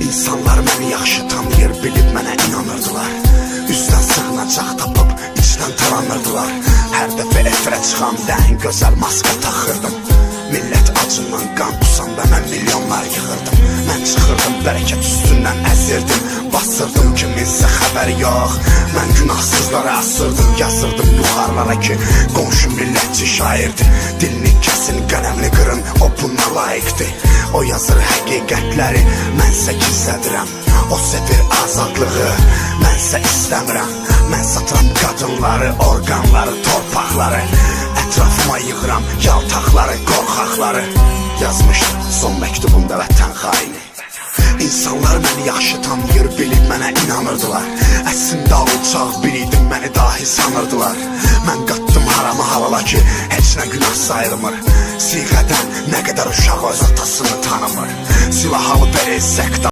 İnsanlar məni yaxşı tanıyır, bilib mənə inanırdılar. Üzdən sığınacaq tapıb içdən taranırdılar. Hər dəfə efirə çıxanda ən gözəl maska taxırdım. Millət acından qan qusanda mən milyonlar yığırdım. Mən çıxırdım bərəkət üstündən əzirdim. Basırdım kiminsə xəbəri yox. Mən günahsızlara asırdım, yazırdım yuxarılara ki qonşu millətçi şairdir. Dilini kəsin, qələmini qırın, o buna layiqdir. O yazır həqiqətləri, mənsə gizlədirəm. O sevir azadlığı, mənsə istəmirəm. Mən satıram qadınları, orqanları, torpaqları. Ətrafıma yığıram yaltaqları, qorxaqları. Yazmışdı son məktubumda vətən xaini. İnsanlar məni yaxşı tanıyır, bilib mənə inanırdılar. Əslində alçaq bir idim, məni dahi sanırdılar. Mən qatdım haramı halala ki heç nə günah sayılmır. Siğədən nə qədər uşaq öz atasını tanımır. Silah alıp əl